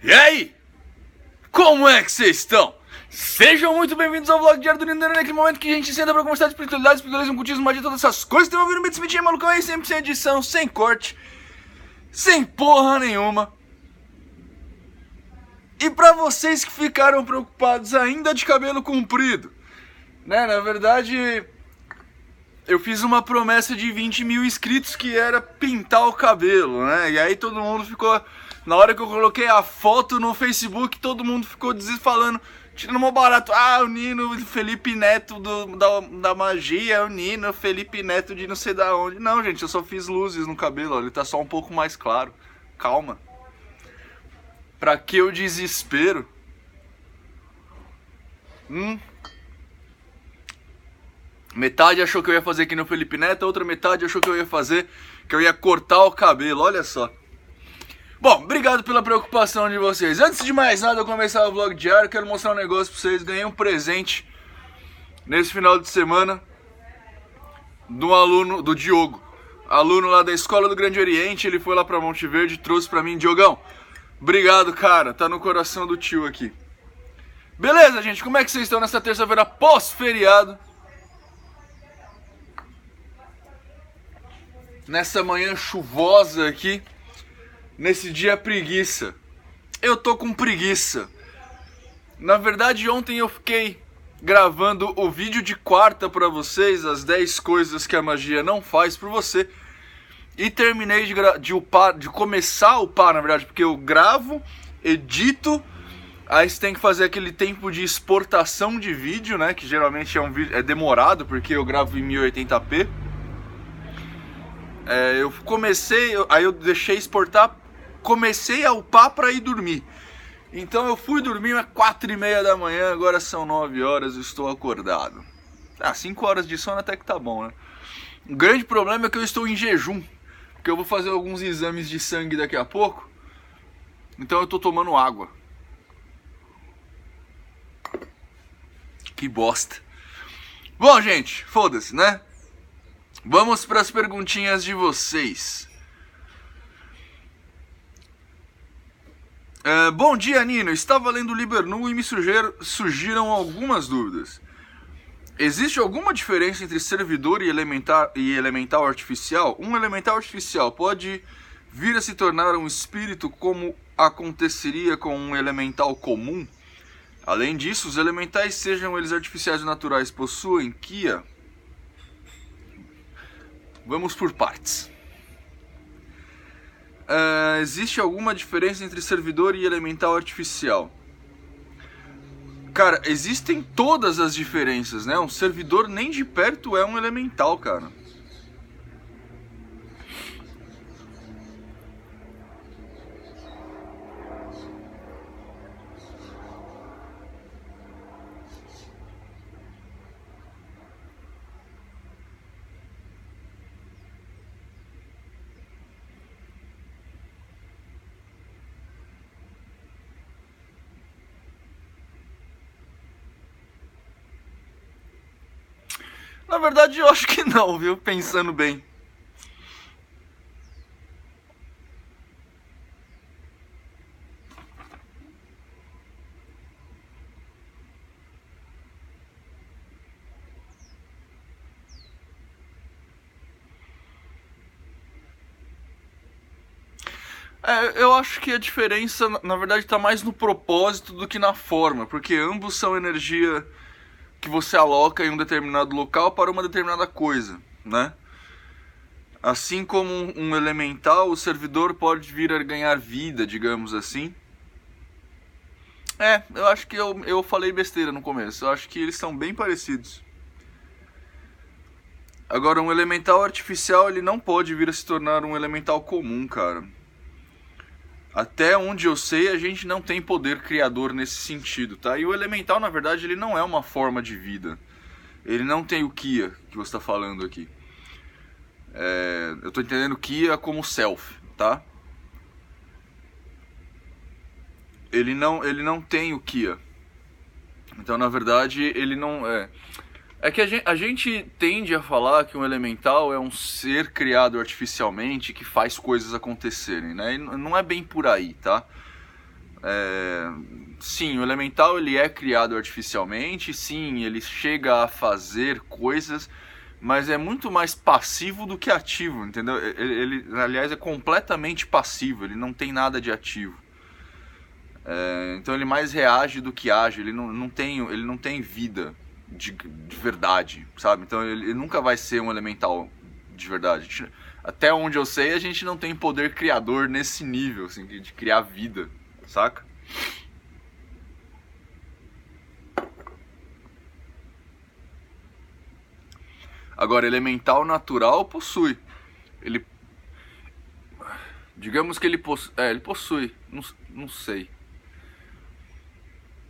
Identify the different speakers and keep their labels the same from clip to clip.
Speaker 1: E aí? Como é que vocês estão? Sejam muito bem-vindos ao vlog diário do Nintendo, naquele momento que a gente senta pra conversar de espiritualidade, espiritualismo, cultismo, magia, todas essas coisas. Tem ouvindo o Beat Smith, malucão aí, sempre sem edição, sem corte, sem porra nenhuma. E pra vocês que ficaram preocupados ainda de cabelo comprido, né, na verdade, eu fiz uma promessa de 20 mil inscritos que era pintar o cabelo, né, e aí todo mundo ficou... Na hora que eu coloquei a foto no Facebook, todo mundo ficou falando, tirando mó barato. Ah, o Nino Felipe Neto da magia, o Nino Felipe Neto de não sei da onde. Não, gente, eu só fiz luzes no cabelo, ó, ele tá só um pouco mais claro. Calma. Pra que o desespero? Metade achou que eu ia fazer aqui no Felipe Neto, a outra metade achou que eu ia fazer, que eu ia cortar o cabelo, olha só. Bom, obrigado pela preocupação de vocês. Antes de mais nada, eu começar o vlog diário, quero mostrar um negócio pra vocês. Ganhei um presente nesse final de semana do aluno, do Diogo, aluno lá da Escola do Grande Oriente. Ele foi lá pra Monte Verde e trouxe pra mim. Diogão, obrigado, cara, tá no coração do tio aqui. Beleza, gente, como é que vocês estão nessa terça-feira pós-feriado? Nessa manhã chuvosa aqui. Nesse dia preguiça. Eu tô com preguiça. Na verdade, ontem eu fiquei gravando o vídeo de quarta pra vocês, as 10 coisas que a magia não faz por você. E terminei de começar a upar, na verdade, porque eu gravo, edito, aí você tem que fazer aquele tempo de exportação de vídeo, né, que geralmente é um vídeo demorado, porque eu gravo em 1080p. Eu comecei, aí eu deixei exportar, comecei a upar pra ir dormir. Então eu fui dormir às 4h30 da manhã, agora são 9 horas, eu estou acordado. 5 horas de sono até que tá bom, né? O grande problema é que eu estou em jejum, porque eu vou fazer alguns exames de sangue daqui a pouco. Então eu tô tomando água. Que bosta. Bom, gente, foda-se, né? Vamos para as perguntinhas de vocês. Bom dia, Nino. Estava lendo o Libernu e me surgiram algumas dúvidas. Existe alguma diferença entre servidor e elemental artificial? Um elemental artificial pode vir a se tornar um espírito como aconteceria com um elemental comum? Além disso, os elementais, sejam eles artificiais ou naturais, possuem Kia? Vamos por partes. Existe alguma diferença entre servidor e elemental artificial? Cara, existem todas as diferenças, né? Um servidor nem de perto é um elemental, cara. Na verdade, eu acho que não, viu? Pensando bem. Eu acho que a diferença, na verdade, tá mais no propósito do que na forma, porque ambos são energia que você aloca em um determinado local para uma determinada coisa, né? Assim como um elemental, o servidor pode vir a ganhar vida, digamos assim. Eu acho que eu falei besteira no começo, eu acho que eles são bem parecidos. Agora, um elemental artificial, ele não pode vir a se tornar um elemental comum, cara. Até onde eu sei, a gente não tem poder criador nesse sentido, tá? E o elemental, na verdade, ele não é uma forma de vida. Ele não tem o Kia que você está falando aqui. Eu tô entendendo Kia como self, tá? Ele não tem o Kia. Então, na verdade, ele não é... É que a gente tende a falar que um elemental é um ser criado artificialmente que faz coisas acontecerem, né? E não é bem por aí, tá? Sim, o elemental ele é criado artificialmente, sim, ele chega a fazer coisas, mas é muito mais passivo do que ativo, entendeu? Aliás, é completamente passivo, ele não tem nada de ativo. Então ele mais reage do que age, ele não tem vida de verdade, sabe? Então ele nunca vai ser um elemental de verdade. Até onde eu sei, a gente não tem poder criador nesse nível, assim, de criar vida, saca? Agora, elemental natural possui. Ele. Digamos que ele possui. Ele possui. Não sei.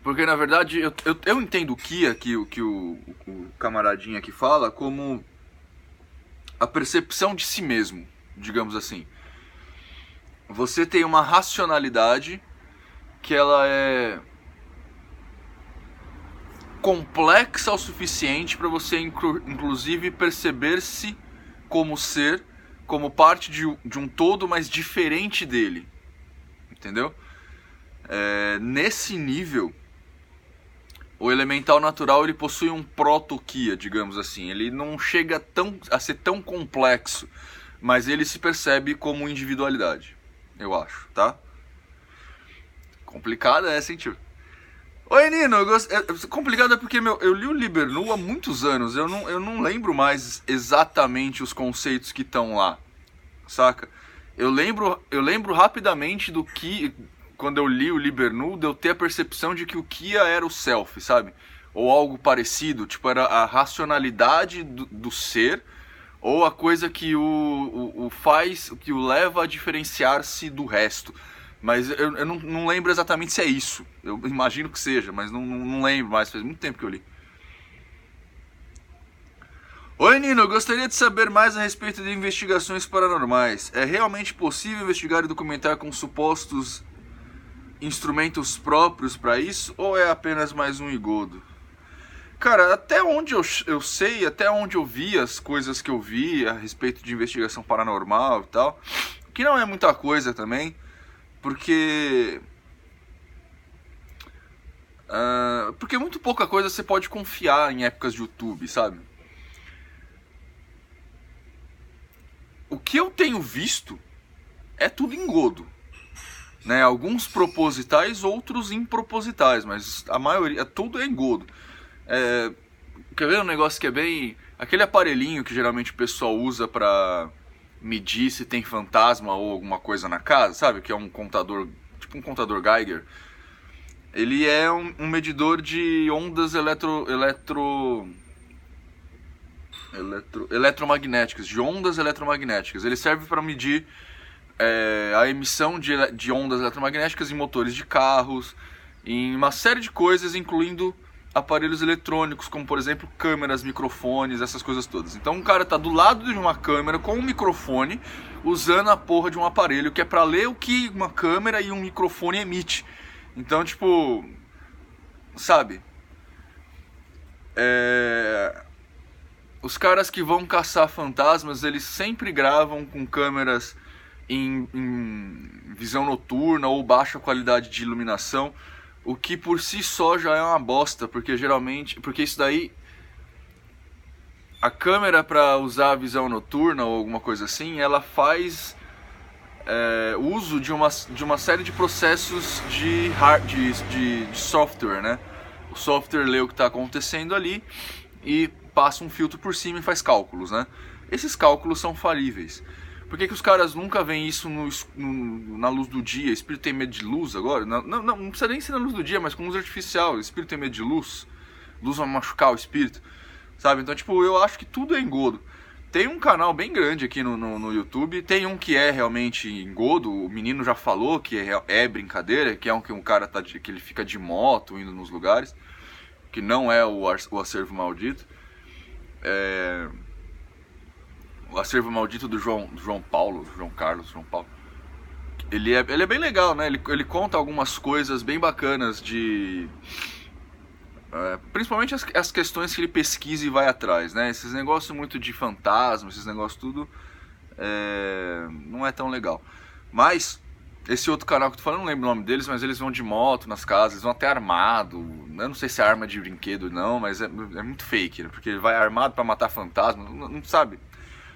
Speaker 1: Porque na verdade eu entendo o Kia, que o camaradinha aqui fala, como a percepção de si mesmo, digamos assim. Você tem uma racionalidade que ela é complexa o suficiente para você inclusive perceber-se como ser, como parte de um todo, mas diferente dele, entendeu? Nesse nível, o elemental natural ele possui um proto-Kia, digamos assim. Ele não chega a ser tão complexo, mas ele se percebe como individualidade, eu acho, tá? Complicada sentiu. Oi, Nino, complicado é porque eu li o Liber Nu há muitos anos, eu não lembro mais exatamente os conceitos que estão lá, saca? Eu lembro rapidamente do que, quando eu li o Liber Nu, de eu ter a percepção de que o Kia era o self, sabe? Ou algo parecido, tipo, era a racionalidade do ser, ou a coisa que que o leva a diferenciar-se do resto. Mas eu não lembro exatamente se é isso. Eu imagino que seja, mas não lembro mais. Faz muito tempo que eu li. Oi, Nino. Eu gostaria de saber mais a respeito de investigações paranormais. É realmente possível investigar e documentar com supostos instrumentos próprios para isso? Ou é apenas mais um engodo? Cara, até onde eu sei, até onde eu vi as coisas que eu vi a respeito de investigação paranormal e tal, que não é muita coisa também. Porque muito pouca coisa você pode confiar em épocas de YouTube, sabe? O que eu tenho visto é tudo engodo, né? Alguns propositais, outros impropositais, mas a maioria, tudo é engodo. Quer ver um negócio que é bem... Aquele aparelhinho que geralmente o pessoal usa pra medir se tem fantasma ou alguma coisa na casa, sabe? Que é um contador, tipo um contador Geiger. Ele é um medidor de ondas eletromagnéticas, de ondas eletromagnéticas. Ele serve para medir a emissão de ondas eletromagnéticas em motores de carros, em uma série de coisas, incluindo aparelhos eletrônicos, como por exemplo câmeras, microfones, essas coisas todas. Então um cara tá do lado de uma câmera com um microfone, usando a porra de um aparelho que é pra ler o que uma câmera e um microfone emite. Então, tipo, sabe? Os caras que vão caçar fantasmas, eles sempre gravam com câmeras em visão noturna ou baixa qualidade de iluminação. O que por si só já é uma bosta, porque isso daí, a câmera para usar a visão noturna ou alguma coisa assim, ela faz uso de uma série de processos de software, né? O software lê o que está acontecendo ali e passa um filtro por cima e faz cálculos, né? Esses cálculos são falíveis. Por que os caras nunca veem isso na luz do dia? Espírito tem medo de luz agora? Não precisa nem ser na luz do dia, mas com luz artificial. O espírito tem medo de luz. Luz vai machucar o espírito, sabe? Então, tipo, eu acho que tudo é engodo. Tem um canal bem grande aqui no YouTube. Tem um que é realmente engodo. O menino já falou que é brincadeira. Que é que um cara que ele fica de moto indo nos lugares. Que não é o acervo maldito. O acervo maldito do João Carlos. Ele é bem legal, né? Ele conta algumas coisas bem bacanas principalmente as questões que ele pesquisa e vai atrás, né? Esses negócios muito de fantasma, esses negócios tudo não é tão legal. Mas esse outro canal que eu tô falando, não lembro o nome deles, mas eles vão de moto nas casas, eles vão até armado. Eu não sei se é arma de brinquedo não, mas é muito fake, né? Porque ele vai armado pra matar fantasma, não sabe.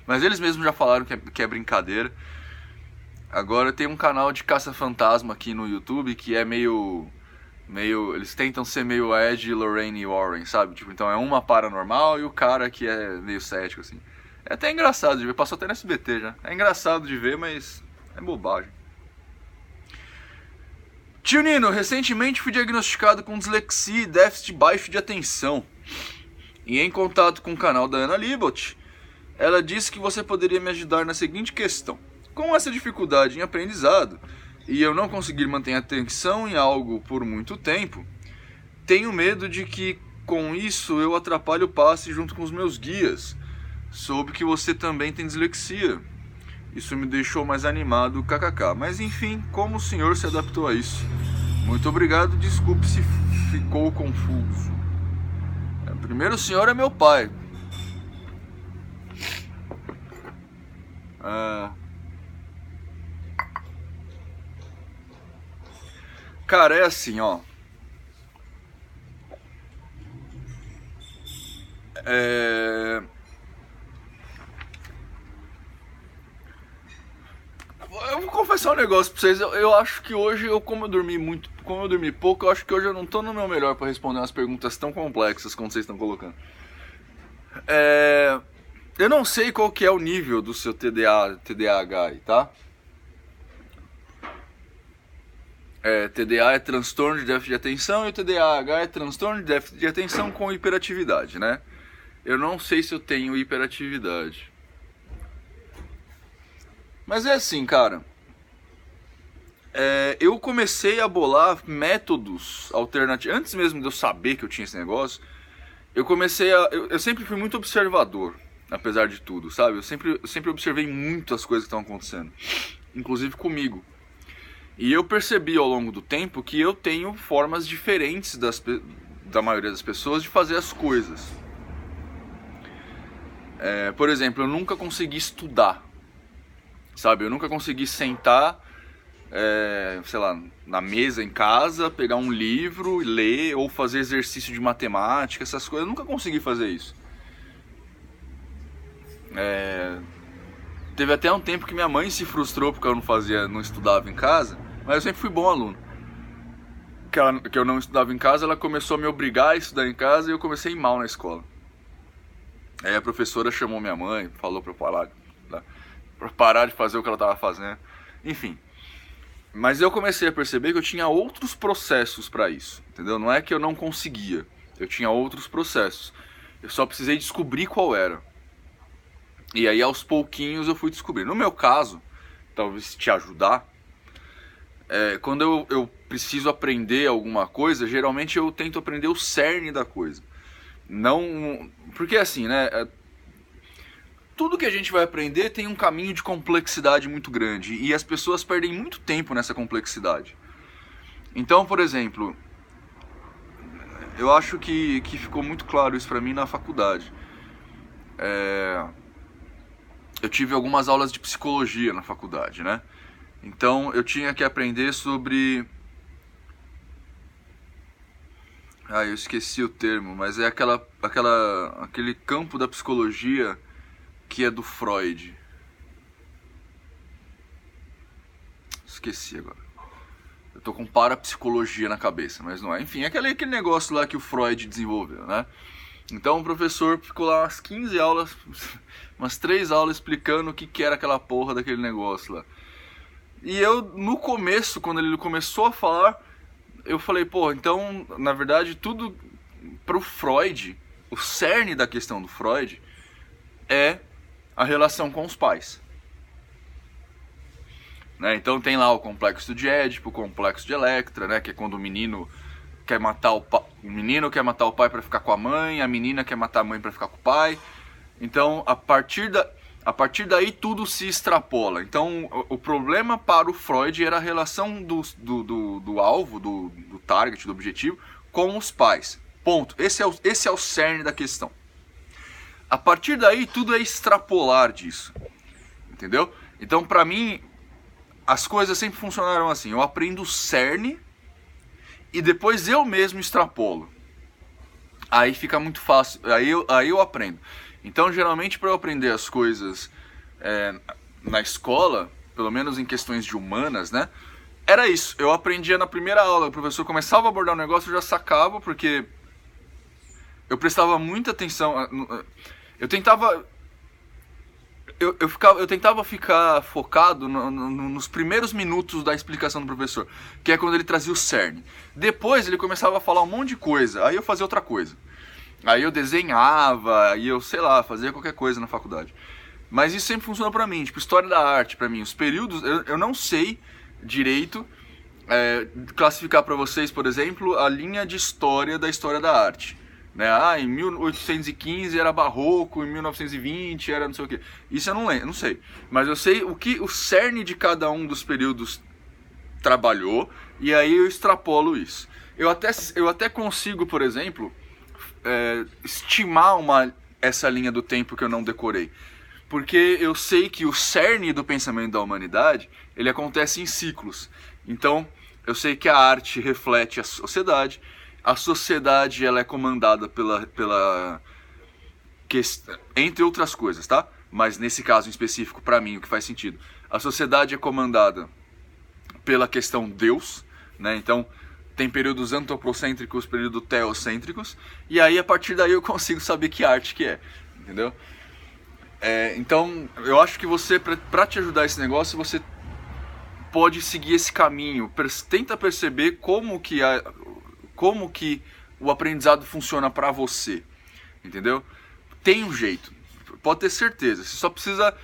Speaker 1: Mas eles mesmos já falaram que é brincadeira. Agora tem um canal de caça-fantasma aqui no YouTube que é meio... Eles tentam ser meio Ed, Lorraine e Warren, sabe? Tipo, então é uma paranormal e o cara que é meio cético, assim. É até engraçado de ver, passou até no SBT já. É engraçado de ver, mas é bobagem. Tio Nino, recentemente fui diagnosticado com dislexia e déficit baixo de atenção. E em contato com o canal da Ana Libot, ela disse que você poderia me ajudar na seguinte questão. Com essa dificuldade em aprendizado e eu não conseguir manter a atenção em algo por muito tempo, tenho medo de que com isso eu atrapalhe o passe junto com os meus guias. Soube que você também tem dislexia. Isso me deixou mais animado, kkk. Mas enfim, como o senhor se adaptou a isso? Muito obrigado, desculpe se ficou confuso. Primeiro, o senhor é meu pai. Cara, é assim, ó. Eu vou confessar um negócio pra vocês. Eu acho que hoje, como eu dormi pouco, eu acho que hoje eu não tô no meu melhor pra responder umas perguntas tão complexas como vocês estão colocando. Eu não sei qual que é o nível do seu TDAH aí, tá? TDA é transtorno de déficit de atenção e o TDAH é transtorno de déficit de atenção com hiperatividade, né? Eu não sei se eu tenho hiperatividade. Mas é assim, cara. Eu comecei a bolar métodos alternativos. Antes mesmo de eu saber que eu tinha esse negócio, eu sempre fui muito observador, apesar de tudo, sabe? Eu sempre observei muito as coisas que estão acontecendo, inclusive comigo. E eu percebi ao longo do tempo que eu tenho formas diferentes da maioria das pessoas de fazer as coisas. Por exemplo, eu nunca consegui estudar, sabe? Eu nunca consegui sentar, sei lá, na mesa em casa, pegar um livro, ler ou fazer exercício de matemática, essas coisas. Eu nunca consegui fazer isso. Teve até um tempo que minha mãe se frustrou porque eu não estudava em casa, mas eu sempre fui bom aluno. Que eu não estudava em casa, ela começou a me obrigar a estudar em casa e eu comecei a ir mal na escola. Aí a professora chamou minha mãe, falou pra eu parar de fazer o que ela estava fazendo. Enfim. Mas eu comecei a perceber que eu tinha outros processos para isso, entendeu? Não é que eu não conseguia, eu tinha outros processos. Eu só precisei descobrir qual era. E aí aos pouquinhos eu fui descobrir. No meu caso, talvez te ajudar, quando eu preciso aprender alguma coisa, geralmente eu tento aprender o cerne da coisa. Não, porque assim, né? Tudo que a gente vai aprender tem um caminho de complexidade muito grande e as pessoas perdem muito tempo nessa complexidade. Então, por exemplo, eu acho que ficou muito claro isso pra mim na faculdade. Eu tive algumas aulas de psicologia na faculdade, né? Então eu tinha que aprender sobre... eu esqueci o termo, mas é aquele campo da psicologia que é do Freud. Esqueci agora. Eu tô com parapsicologia na cabeça, mas não é. Enfim, aquele negócio lá que o Freud desenvolveu, né? Então o professor ficou lá umas 15 aulas, umas 3 aulas explicando o que era aquela porra daquele negócio lá. E eu, no começo, quando ele começou a falar, eu falei, pô, então, na verdade, tudo pro Freud, o cerne da questão do Freud é a relação com os pais. Né? Então tem lá o complexo de Édipo, o complexo de Electra, né? Que é quando o menino quer matar o pai para ficar com a mãe, a menina quer matar a mãe para ficar com o pai. Então, a partir daí tudo se extrapola. Então, o problema para o Freud era a relação do alvo, do target, do objetivo, com os pais. Ponto. Esse é o cerne da questão. A partir daí, tudo é extrapolar disso. Entendeu? Então, para mim, as coisas sempre funcionaram assim. Eu aprendo o cerne e depois eu mesmo extrapolo. Aí fica muito fácil, aí eu aprendo. Então, geralmente, para eu aprender as coisas na escola, pelo menos em questões de humanas, né? Era isso, eu aprendia na primeira aula, o professor começava a abordar o negócio, eu já sacava, porque eu prestava muita atenção. Eu tentava eu tentava ficar focado nos primeiros minutos da explicação do professor, que é quando ele trazia o cerne. Depois ele começava a falar um monte de coisa, aí eu fazia outra coisa. Aí eu desenhava, aí eu, sei lá, fazia qualquer coisa na faculdade. Mas isso sempre funcionou pra mim, tipo, história da arte pra mim. Os períodos, eu não sei direito classificar pra vocês, por exemplo, a linha de história da história da arte. Né? Em 1815 era barroco, em 1920 era não sei o que. Isso eu não lembro, não sei. Mas eu sei o que o cerne de cada um dos períodos trabalhou, e aí eu extrapolo isso. Eu até consigo, por exemplo, estimar essa linha do tempo que eu não decorei. Porque eu sei que o cerne do pensamento da humanidade, ele acontece em ciclos. Então, eu sei que a arte reflete a sociedade ela é comandada pela entre outras coisas, tá? Mas nesse caso em específico, para mim, o que faz sentido. A sociedade é comandada pela questão Deus, né? Então, tem períodos antropocêntricos, períodos teocêntricos, e aí a partir daí eu consigo saber que arte que é, entendeu? Então, eu acho que você, pra te ajudar esse negócio, você pode seguir esse caminho. Tenta perceber como que o aprendizado funciona pra você, entendeu? Tem um jeito, pode ter certeza. Você só precisa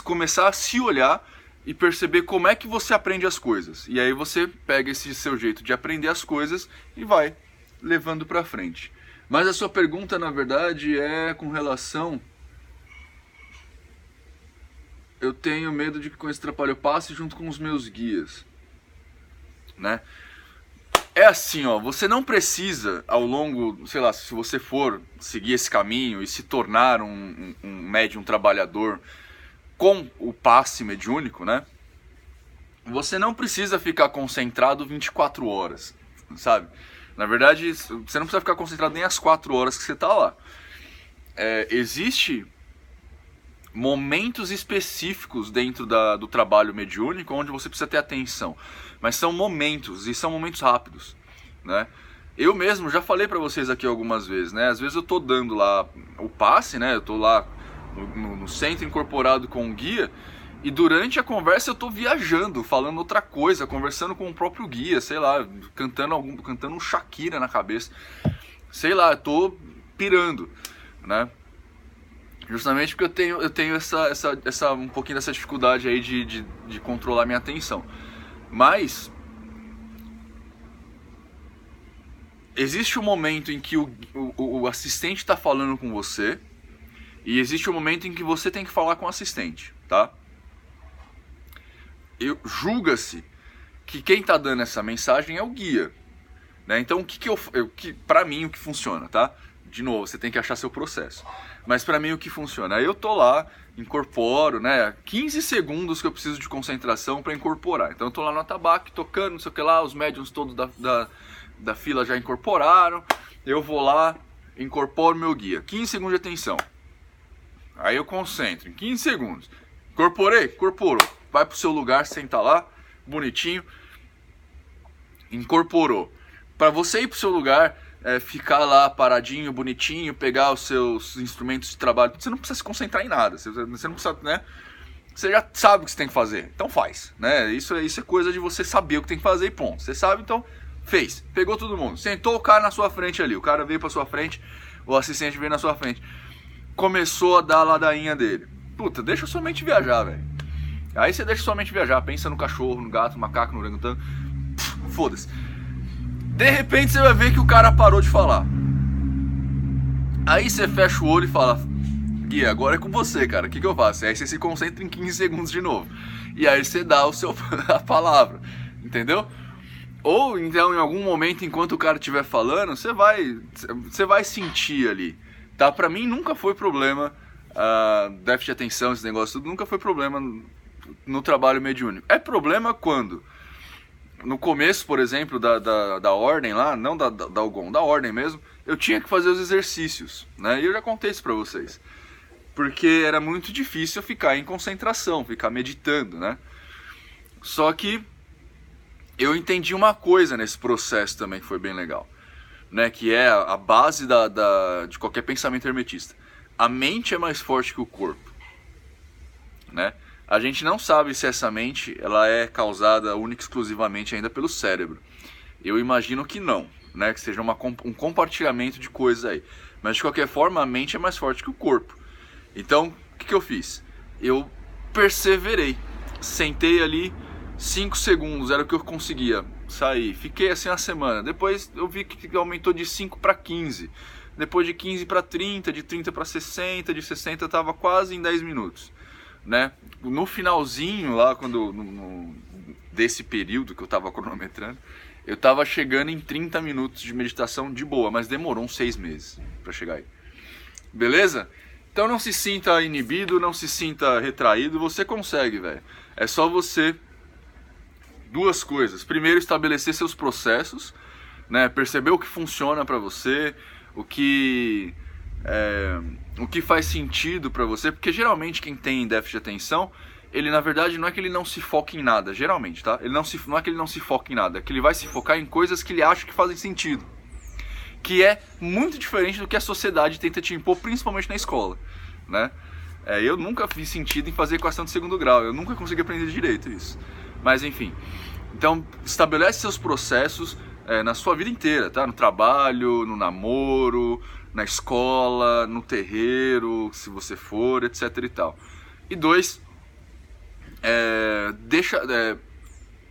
Speaker 1: começar a se olhar e perceber como é que você aprende as coisas. E aí você pega esse seu jeito de aprender as coisas e vai levando pra frente. Mas a sua pergunta, na verdade, é com relação... Eu tenho medo de que com esse trabalho eu passe junto com os meus guias, né? É assim, ó, você não precisa ao longo, sei lá, se você for seguir esse caminho e se tornar um médium trabalhador com o passe mediúnico, né? Você não precisa ficar concentrado 24 horas, sabe? Na verdade, você não precisa ficar concentrado nem as 4 horas que você tá lá. Existe momentos específicos dentro do trabalho mediúnico onde você precisa ter atenção, mas são momentos, e são momentos rápidos, né? Eu mesmo já falei pra vocês aqui algumas vezes, né? Às vezes eu tô dando lá o passe, né? Eu tô lá no centro incorporado com o guia, e durante a conversa eu tô viajando, falando outra coisa, conversando com o próprio guia, sei lá, cantando um Shakira na cabeça, sei lá, eu tô pirando, né? Justamente porque eu tenho um pouquinho dessa dificuldade aí de controlar minha atenção. Mas existe um momento em que o assistente está falando com você, e existe um momento em que você tem que falar com o assistente, tá? Julga-se que quem está dando essa mensagem é o guia, né? Então pra mim o que funciona, tá? De novo, você tem que achar seu processo. Mas pra mim o que funciona? Aí eu tô lá, incorporo, né? 15 segundos que eu preciso de concentração pra incorporar. Então eu tô lá no atabaque, tocando, não sei o que lá, os médiuns todos da fila já incorporaram. Eu vou lá, incorporo meu guia. 15 segundos de atenção. Aí eu concentro, em 15 segundos. Incorporei? Incorporou. Vai pro seu lugar, senta lá, bonitinho. Incorporou. Pra você ir pro seu lugar... ficar lá paradinho, bonitinho, pegar os seus instrumentos de trabalho, você não precisa se concentrar em nada, você não precisa, né? Você já sabe o que você tem que fazer, então faz, né? Isso é coisa de você saber o que tem que fazer e ponto. Você sabe, então fez, pegou todo mundo, sentou o cara na sua frente ali, o cara veio pra sua frente, o assistente veio na sua frente, começou a dar a ladainha dele. Puta, deixa sua mente viajar, velho. Aí você deixa sua mente viajar, pensa no cachorro, no gato, no macaco, no orangotango, foda-se. De repente você vai ver que o cara parou de falar. Aí você fecha o olho e fala: Gui, agora é com você, cara, o que eu faço? Aí você se concentra em 15 segundos de novo. E aí você dá a palavra, entendeu? Ou então em algum momento, enquanto o cara estiver falando, você vai sentir ali, tá? Pra mim nunca foi problema, déficit de atenção, esse negócio tudo, nunca foi problema no trabalho mediúnico. É problema quando, no começo, por exemplo, da ordem lá, não da Ogum, da ordem mesmo, eu tinha que fazer os exercícios, né? E eu já contei isso pra vocês. Porque era muito difícil ficar em concentração, ficar meditando, né? Só que eu entendi uma coisa nesse processo também que foi bem legal, né? Que é a base de qualquer pensamento hermetista. A mente é mais forte que o corpo, né? A gente não sabe se essa mente ela é causada única e exclusivamente ainda pelo cérebro. Eu imagino que não, né? Que seja um compartilhamento de coisas aí. Mas de qualquer forma, a mente é mais forte que o corpo. Então, o que eu fiz? Eu perseverei. Sentei ali 5 segundos, era o que eu conseguia sair. Fiquei assim uma semana. Depois eu vi que aumentou de 5 para 15. Depois de 15 para 30, de 30 para 60, de 60 estava quase em 10 minutos. Né? No finalzinho lá, desse período que eu estava cronometrando, eu estava chegando em 30 minutos de meditação de boa, mas demorou uns 6 meses para chegar aí. Beleza? Então não se sinta inibido, não se sinta retraído, você consegue, velho. É só você... Duas coisas. Primeiro, estabelecer seus processos, né? Perceber o que funciona para você, o que faz sentido para você, porque geralmente quem tem déficit de atenção, ele na verdade não é que ele não se foca em nada, geralmente, tá? Não é que ele não se foca em nada, é que ele vai se focar em coisas que ele acha que fazem sentido. Que é muito diferente do que a sociedade tenta te impor, principalmente na escola, né? Eu nunca fiz sentido em fazer equação de segundo grau, eu nunca consegui aprender direito isso. Mas enfim, então estabelece seus processos na sua vida inteira, tá? No trabalho, no namoro, na escola, no terreiro, se você for, etc e tal. E 2,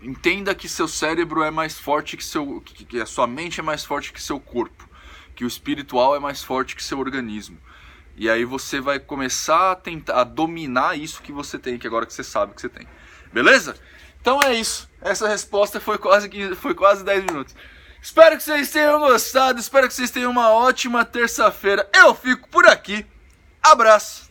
Speaker 1: entenda que seu cérebro é mais forte que a sua mente é mais forte que seu corpo, que o espiritual é mais forte que seu organismo. E aí você vai começar a tentar dominar isso que você tem, que agora que você sabe que você tem. Beleza? Então é isso. Essa resposta foi quase 10 minutos. Espero que vocês tenham gostado, espero que vocês tenham uma ótima terça-feira. Eu fico por aqui. Abraço!